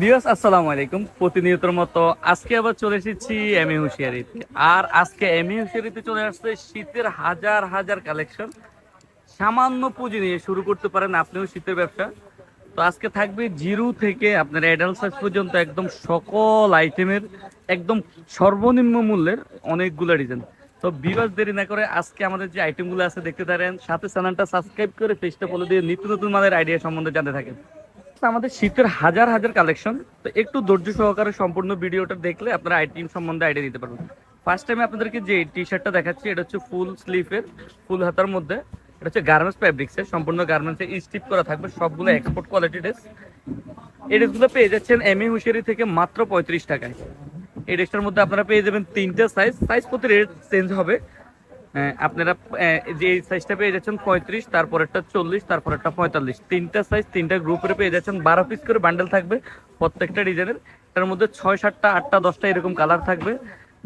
Viewers আসসালামু আলাইকুম। প্রতিনিয়তর মতো আজকে আবার চলে এসেছি এমএ হুঁশিয়ারিতে। আর আজকে এমএ হুঁশিয়ারিতে চলে আসছে শীতের হাজার হাজার কালেকশন। সামান্য পুঁজি নিয়ে শুরু করতে পারেন আপনিও শীতের ব্যবসা। তো আজকে থাকবে জিরো থেকে আপনার অ্যাডাল্ট সাইজ পর্যন্ত একদম সকল আইটেমের একদম সর্বনিম্ন মূল্যের অনেকগুলো ডিজাইন। তো ভিউয়ার্স দেরি না করে আজকে আমাদের যে আইটেমগুলো আছে দেখতে পারেন, সাথে চ্যানেলটা সাবস্ক্রাইব করে পেজটা ফলো দিয়ে নিত্য নতুন মানের আইডিয়া সম্বন্ধে জানতে থাকেন। আমাদের শীতের হাজার হাজার কালেকশন, তো একটু ধৈর্য সহকারে সম্পূর্ণ ভিডিওটা দেখলে আপনারা আইটেম সম্বন্ধে আইডিয়া দিতে পারবেন। ফার্স্ট টাইমে আপনাদেরকে যে টি শার্টটা দেখাচ্ছি এটা হচ্ছে ফুল স্লিভের, ফুল হাতার মধ্যে। এটা হচ্ছে গার্মেন্টস ফ্যাব্রিক্সের, সম্পূর্ণ গার্মেন্টসে স্টিপ করা থাকবে, সবগুলো এক্সপোর্ট কোয়ালিটি ড্রেস। এই ড্রেসগুলো পেয়ে যাচ্ছেন এমএ হুঁশিয়ারি থেকে মাত্র 35 টাকায়। এই ড্রেসটার মধ্যে আপনারা পেয়ে যাবেন তিনটা সাইজ, সাইজ প্রতি রেট চেঞ্জ হবে। আপনারা যে সাইজটা পেয়ে যাচ্ছেন 35, তারপরেরটা 40, তারপরেরটা 45, তিনটা সাইজ তিনটা গ্রুপের পেয়ে যাচ্ছেন। 12 পিস করে বান্ডেল থাকবে প্রত্যেকটা ডিজাইনের। এটার মধ্যে 6, 7টা, 8টা, 10টা এরকম কালার থাকবে।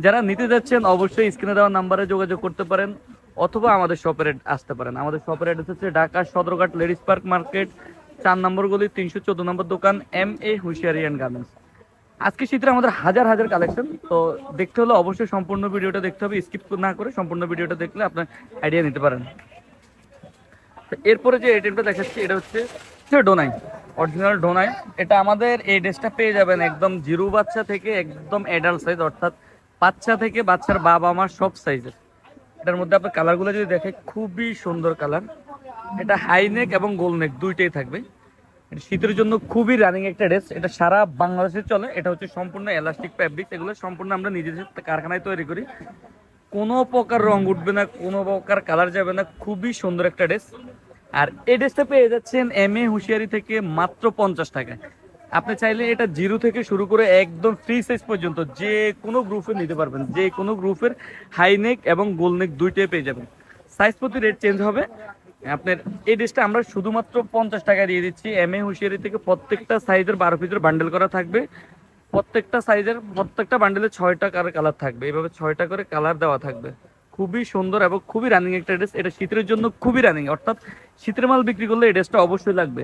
যারা নিতে যাচ্ছেন অবশ্যই স্ক্রিনে দেওয়া নাম্বারে যোগাযোগ করতে পারেন, অথবা আমাদের শপের আসতে পারেন। আমাদের শপের অ্যাড্রেস হচ্ছে Dhaka Sadarghat ladies park market, 4 নম্বর গলি, 314 নম্বর দোকান, এমএ হুঁশিয়ারি অ্যান্ড গার্মেন্টস। আজকে শীতের আমাদের হাজার হাজার কালেকশন, তো দেখতে হলে অবশ্যই সম্পূর্ণ ভিডিওটা দেখতে হবে, স্কিপ না করে সম্পূর্ণ ভিডিওটা দেখলে আপনার আইডিয়া নিতে পারেন। তো এরপরে যে আইটেমটা দেখাচ্ছি এটা হচ্ছে ডোনাই, অরিজিনাল ডোনাই। এটা আমাদের এই ড্রেসটা পেয়ে যাবেন একদম জিরো বাচ্চা থেকে একদম অ্যাডাল্ট সাইজ, অর্থাৎ বাচ্চা থেকে বাচ্চার বাবা মা সব সাইজের। এটার মধ্যে আপনার কালারগুলো যদি দেখে খুবই সুন্দর কালার। এটা হাই নেক এবং গোল নেক দুইটাই থাকবে। শীতের জন্য খুবই রানিং একটা ড্রেস, এটা সারা বাংলাদেশে চলে। এটা হচ্ছে সম্পূর্ণ এলাস্টিক ফ্যাব্রিক, এগুলো সম্পূর্ণ আমরা নিজেদের কারখানায় তৈরি করি। কোনো প্রকার রং উঠবে না, কোনো প্রকার কালার যাবে না, খুবই সুন্দর একটা ড্রেস। আর এই ড্রেসটা পেয়ে যাচ্ছেন এমএ হুঁশিয়ারি থেকে মাত্র 50 টাকায়। আপনি চাইলে এটা জিরো থেকে শুরু করে একদম ফ্রি সাইজ পর্যন্ত যে কোনো গ্রুপের নিতে পারবেন, যে কোনো গ্রুপের হাই নেক এবং গোল নেক দুইটাই পেয়ে যাবেন। সাইজ প্রতি রেট চেঞ্জ হবে। আপনার এই ড্রেসটা আমরা শুধুমাত্র 50 টাকা দিয়ে দিচ্ছি এমএ হুঁশিয়ারি থেকে। প্রত্যেকটা সাইজের 12 পিসের বান্ডেল করা থাকবে। প্রত্যেকটা সাইজের প্রত্যেকটা বান্ডেলে 6টা কালার থাকবে, এভাবে 6টা করে কালার দেওয়া থাকবে। খুবই সুন্দর এবং খুবই রানিং একটা ড্রেস। এটা শীতের জন্য খুবই রানিং, অর্থাৎ শীতের মাল বিক্রি করলে এই ড্রেসটা অবশ্যই লাগবে।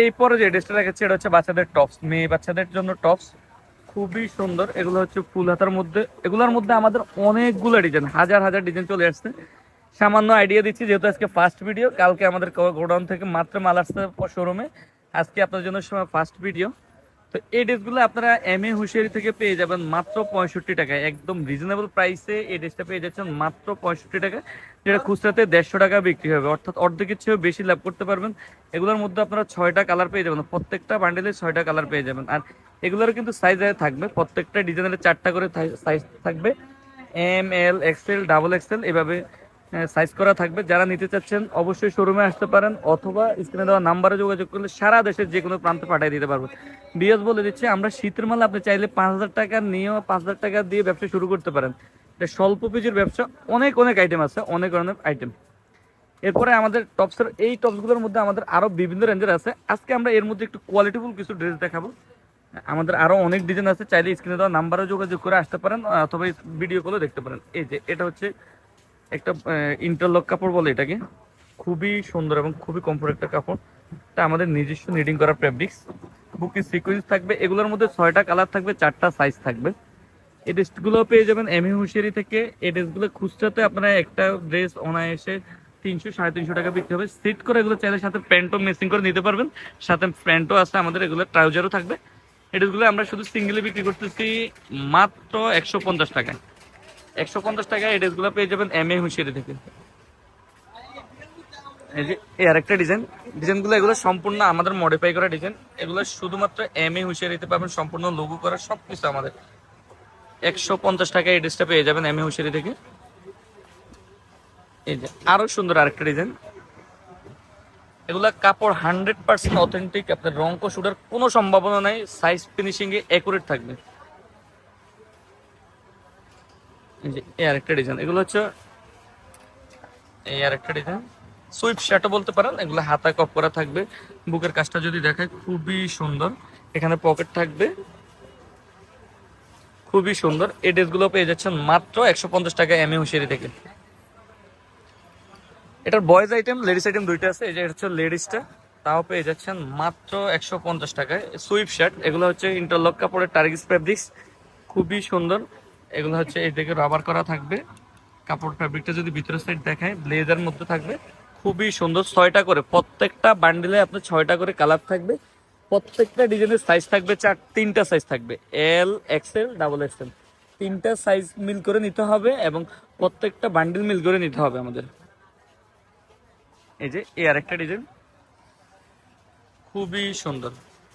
এই পরে যে ড্রেসটা দেখাচ্ছি এটা হচ্ছে বাচ্চাদের টপস, মেয়ে বাচ্চাদের জন্য টপস। খুবই সুন্দর, এগুলো হচ্ছে ফুল হাতার মধ্যে। এগুলোর মধ্যে আমাদের অনেকগুলো ডিজাইন, হাজার হাজার ডিজাইন চলে আসছে। সামান্য আইডিয়া দিচ্ছি, যেহেতু আজকে ফার্স্ট ভিডিও, কালকে আমাদের গোডাউন থেকে মাত্র মাল আসছে শোরুমে, আজকে আপনার জন্য ফার্স্ট ভিডিও। তো এই ড্রেসগুলো আপনারা এমএ হুঁশিয়ারি থেকে পেয়ে যাবেন মাত্র 65 টাকায়, একদম রিজনেবল প্রাইসে এই ড্রেসটা পেয়ে যাচ্ছেন মাত্র 65 টাকায়, যেটা খুচরাতে 150 টাকা বিক্রি হবে, অর্থাৎ অর্ধেকের চেয়েও বেশি লাভ করতে পারবেন। এগুলোর মধ্যে আপনারা 6টা কালার পেয়ে যাবেন, প্রত্যেকটা বান্ডেলে 6টা কালার পেয়ে যাবেন। আর এগুলোর কিন্তু সাইজ থাকবে, প্রত্যেকটা ডিজাইনের 4টা করে সাইজ থাকবে, এম, এল, এক্সেল, ডাবল এক্সেল, এভাবে সাইজ করা থাকবে। যারা নিতে চাচ্ছেন অবশ্যই শোরুমে আসতে পারেন, অথবা স্ক্রিনে দেওয়া নাম্বারে যোগাযোগ করলে সারা দেশের যে কোনো প্রান্তে পাঠিয়ে দিতে পারবো। বিএস বলে দিচ্ছে, আমরা শীতের মাল আপনি চাইলে 5,000 টাকা নিয়েও 5,000 টাকা দিয়ে ব্যবসা শুরু করতে পারেন। এটা স্বল্প পুঁজির ব্যবসা, অনেক অনেক আইটেম আছে, অনেক অনেক আইটেম। এরপরে আমাদের টপসের, এই টপসগুলোর মধ্যে আমাদের আরো বিভিন্ন রেঞ্জের আছে। আজকে আমরা এর মধ্যে একটু কোয়ালিটিফুল কিছু ড্রেস দেখাবো। আমাদের আরো অনেক ডিজাইন আছে, চাইলে স্ক্রিনে দেওয়া নাম্বারে যোগাযোগ করে আসতে পারেন, অথবা ভিডিও কলে দেখতে পারেন। এই যে এটা হচ্ছে একটা ইন্টারলক কাপড় বলে এটাকে, খুবই সুন্দর এবং খুবই কমফোর্ট একটা কাপড়। এটা আমাদের নিজস্ব নিডিং করা ফেব্রিক্স, বুকে সিকোয়েন্স থাকবে। এগুলোর মধ্যে 6টা কালার থাকবে, 4টা সাইজ থাকবে। এই ড্রেসগুলো পেয়ে যাবেন এমএ হুঁশিয়ারি থেকে। এই ড্রেসগুলো খুচরাতে আপনারা একটা ড্রেস অনায়াসে 300, 350 টাকা বিক্রি হবে। সিট করে এগুলো চাইলে সাথে প্যান্টও মেসিং করে নিতে পারবেন, সাথে প্যান্টও আছে আমাদের, এগুলো ট্রাউজারও থাকবে। এই ড্রেসগুলো আমরা শুধু সিঙ্গেলে বিক্রি করতেছি মাত্র 150 টাকায়। 150 টাকায় এই ড্রেসগুলো পেয়ে যাবেন এমএ হুঁশিয়ারি থেকে। এই যে এই আরেকটা ডিজাইন, ডিজাইনগুলো এগুলো সম্পূর্ণ আমাদের মডিফাই করা ডিজাইন। এগুলো শুধুমাত্র এমএ হুঁশিয়ারিতে পাবেন, সম্পূর্ণ লোগো করা সবকিছু আমাদের। 150 টাকায় এই ড্রেসটা পেয়ে যাবেন এমএ হুঁশিয়ারি থেকে। এই যে আরো সুন্দর আরেকটা ডিজাইন, এগুলা কাপড় 100% অথেন্টিক, আপনার রং কষুটার কোনো সম্ভাবনা নাই, সাইজ ফিনিশিং এ একুরেট থাকবে। এই যে এই আরেকটা ডিজাইন, এগুলো হচ্ছে এই আরেকটা ডিজাইন সুইপ শার্টও বলতে পারেন। এগুলো হাতা কপ করা থাকবে, বুকের কাজটা যদি দেখায় খুবই সুন্দর, এখানে পকেট থাকবে, খুবই সুন্দর। এই ড্রেসগুলো পেয়ে যাচ্ছেন মাত্র 150 টাকা এমএ হুঁশিয়ারি থেকে। এটার বয়েজ আইটেম লেডিস আইটেম দুইটা আছে। এই যে এটা হচ্ছে লেডিসটা, তাও পেয়ে যাচ্ছেন মাত্র 150 টাকায়। সুইপ শার্ট, এগুলো হচ্ছে ইন্টারলক কাপড়ের টার্গিস ফেব্রিক্স, খুবই সুন্দর। এগুলো হচ্ছে এই দিকে রাবার করা থাকবে। কাপড় ফ্যাব্রিকটা যদি ভিতরের সাইড দেখায়, ব্লেজার মধ্যে থাকবে, খুবই সুন্দর। 6টা করে প্রত্যেকটা বান্ডিলে আপনার 6টা করে কালার থাকবে। প্রত্যেকটা ডিজাইনের সাইজ থাকবে তিনটা সাইজ থাকবে, এল, এক্সেল, ডাবল এক্সেল। তিনটা সাইজ মিল করে নিতে হবে এবং প্রত্যেকটা বান্ডিল মিল করে নিতে হবে আমাদের। এই যে এই আরেকটা ডিজাইন, খুবই সুন্দর,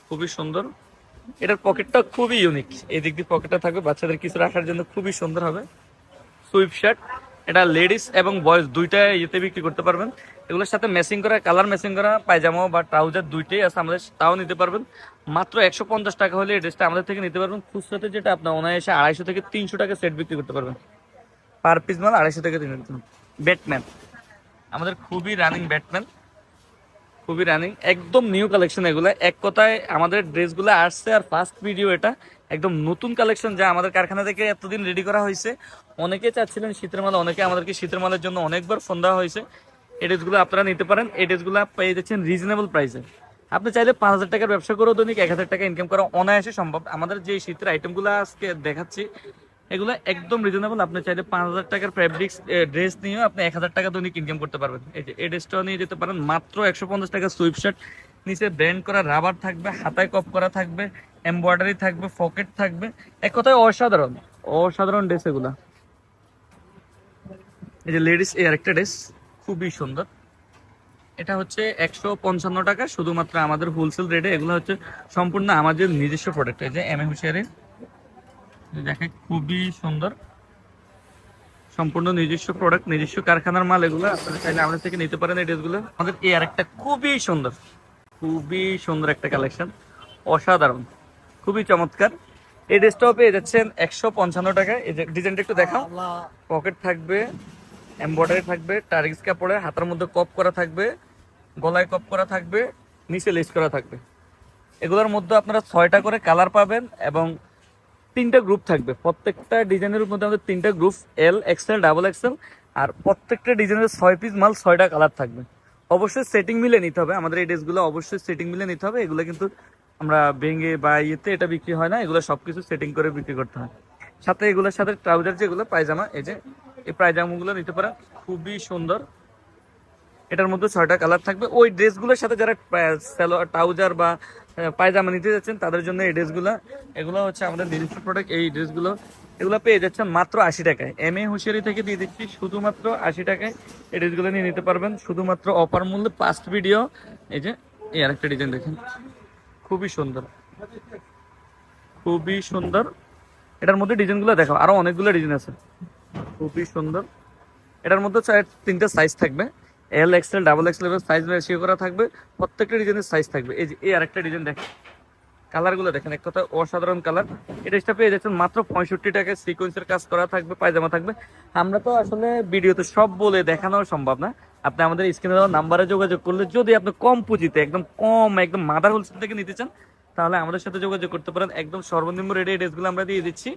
খুবই সুন্দর। এটার পকেটটা খুবই ইউনিক, এই দিক দিয়ে পকেটটা থাকবে, বাচ্চাদের কিছু রাখার জন্য খুবই সুন্দর হবে। সুইপ শার্ট, এটা লেডিস এবং বয়েজ দুইটা ইয়েতে বিক্রি করতে পারবেন। এগুলোর সাথে ম্যাচিং করা, কালার ম্যাচিং করা পায়জামা বা ট্রাউজার দুইটাই আছে আমাদের, তাও নিতে পারবেন। মাত্র 150 টাকা হলে এই ড্রেসটা আমাদের থেকে নিতে পারবেন। খুচরাতে যেটা আপনার অনায়াসে 250 থেকে 300 টাকা সেট বিক্রি করতে পারবেন। পার পিস মাল 250 থেকে 300। ব্যাটম্যান, আমাদের খুবই রানিং ব্যাটম্যান, খুবই রানিং, একদম নিউ কালেকশন এগুলো। এক কথায় আমাদের ড্রেসগুলো আসছে আর ফার্স্ট ভিডিও এটা, একদম নতুন কালেকশন যা আমাদের কারখানা থেকে এতদিন রেডি করা হয়েছে। অনেকে চাচ্ছিলেন শীতের মাল, অনেকে আমাদেরকে শীতের মালের জন্য অনেকবার ফোন দেওয়া হয়েছে। এই ড্রেসগুলো আপনারা নিতে পারেন। এই ড্রেসগুলো পেয়ে যাচ্ছেন রিজনেবল প্রাইসে। আপনি চাইলে 5,000 টাকার ব্যবসা করেও দৈনিক 1,000 টাকা ইনকাম করা অনায়াসে সম্ভব। আমাদের যে শীতের আইটেমগুলো আজকে দেখাচ্ছি এগুলো একদম রিজনেবল। আপনি চাইলে 5,000 টাকার ফ্যাব্রিক্স ড্রেস নিয়েও আপনি 1,000 টাকা দৈনিক ইনকাম করতে পারবেন। এই যে এই ড্রেসটাও নিয়ে যেতে পারেন মাত্র 150 টাকা। সুইপ শার্ট, নিচে ব্যান্ড করা রাবার থাকবে, হাতায় কপ করা থাকবে, এমব্রয়ডারি থাকবে, পকেট থাকবে, এক কথায় অসাধারণ, অসাধারণ ড্রেস এগুলা। এই যে লেডিস এই আরেকটা ড্রেস, খুবই সুন্দর। এটা হচ্ছে 155 টাকা শুধুমাত্র আমাদের হোলসেল রেটে। এগুলো হচ্ছে সম্পূর্ণ আমাদের নিজস্ব প্রোডাক্ট। এই যে এমএ হুশিয়ারের, দেখেন খুবই সুন্দর, সম্পূর্ণ নিজস্ব প্রোডাক্ট, নিজস্ব কারখানার মাল এগুলো। আপনারা চাইলে আমাদের থেকে নিতে পারেন এই ড্রেসগুলো। আমাদের এই আরেকটা খুবই সুন্দর, খুবই সুন্দর একটা কালেকশন, অসাধারণ, খুবই চমৎকার। এই ড্রেসটাও পেয়ে যাচ্ছেন 155 টাকায়। এই যে ডিজাইনটা একটু দেখাও, পকেট থাকবে, এমব্রয়ডারি থাকবে, টার্গিস কাপড়ে, হাতার মধ্যে কপ করা থাকবে, গলায় কপ করা থাকবে, নিচে লেস করা থাকবে। এগুলোর মধ্যে আপনারা 6টা করে কালার পাবেন এবং 3টা গ্রুপ থাকবে। প্রত্যেকটা ডিজাইনের মধ্যে আমাদের 3টা গ্রুপ, এল, এক্সেল, ডাবল এক্সেল। আর প্রত্যেকটা ডিজাইনের 6 পিস মাল, 6টা কালার থাকবে। অবশ্যই সেটিং মিলে নিতে হবে আমাদের এই ড্রেসগুলো, অবশ্যই সেটিং মিলে নিতে হবে। এগুলো কিন্তু আমরা ভেঙে বা ইয়েতে এটা বিক্রি হয় না, এগুলো সবকিছু সেটিং করে বিক্রি করতে হয়। সাথে এগুলোর সাথে ট্রাউজার যেগুলো পায়জামা, এই যে এই পায়জামাগুলো নিতে পারেন, খুবই সুন্দর। এটার মধ্যে 6টা কালার থাকবে। ওই ড্রেসগুলোর সাথে যারা ট্রাউজার বা পায়জামা নিতে যাচ্ছেন তাদের জন্য এই ড্রেসগুলো, এগুলো হচ্ছে আমাদের নিজস্ব প্রোডাক্ট। এই ড্রেসগুলো এগুলো পেয়ে যাচ্ছেন মাত্র 80 টাকায়। এমএ হুঁশিয়ারি থেকে দিয়ে দিচ্ছি শুধুমাত্র 80 টাকায়। এই ড্রেসগুলো নিয়ে নিতে পারবেন শুধুমাত্র অফার মূল্যে। First video. এই যে এই আরেকটা ডিজাইন দেখেন, খুবই সুন্দর, খুবই সুন্দর। এটার মধ্যে ডিজাইনগুলো দেখো, আরো অনেকগুলো ডিজাইন আছে, খুবই সুন্দর। এটার মধ্যে 3টা সাইজ থাকবে, L, XL, double XL size ratio করা থাকবে। প্রত্যেকটা ডিজাইনের সাইজ থাকবে। এই যে এই আরেকটা ডিজাইন দেখেন, কালারগুলো দেখেন, এক কথা অসাধারণ কালার। এই ড্রেসটা পেয়ে যাচ্ছেন মাত্র 65 টাকায়। সিকোয়েন্সের কাজ করা থাকবে, পায়জামা থাকবে। আমরা তো আসলে ভিডিওতে সব বলে দেখানো সম্ভব না। আপনি আমাদের স্ক্রিনে দেওয়া নাম্বারে যোগাযোগ করলে, যদি আপনি কম পুঁজিতে একদম কম, একদম মাদার হোলসেল থেকে নিতে চান, তাহলে আমাদের সাথে যোগাযোগ করতে পারেন। একদম সর্বনিম্ন রেটে এই ড্রেসগুলো আমরা দিয়ে দিচ্ছি।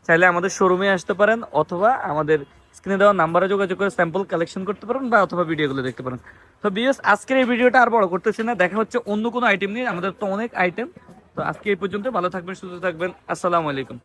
চাইলে আমাদের শোরুমে আসতে পারেন, অথবা আমাদের স্ক্রিনে দেওয়া নাম্বারে যোগাযোগ করে স্যাম্পল কালেকশন করতে পারেন, বা অথবা ভিডিওগুলো দেখতে পারেন। তো বিএস আজকের এই ভিডিওটা আর বড় করতেছি না, দেখা হচ্ছে অন্য কোনো আইটেম নিয়ে। আমাদের তো অনেক আইটেম। তো আজকে এই পর্যন্ত, ভালো থাকবেন, সুস্থ থাকবেন, আসসালামু আলাইকুম।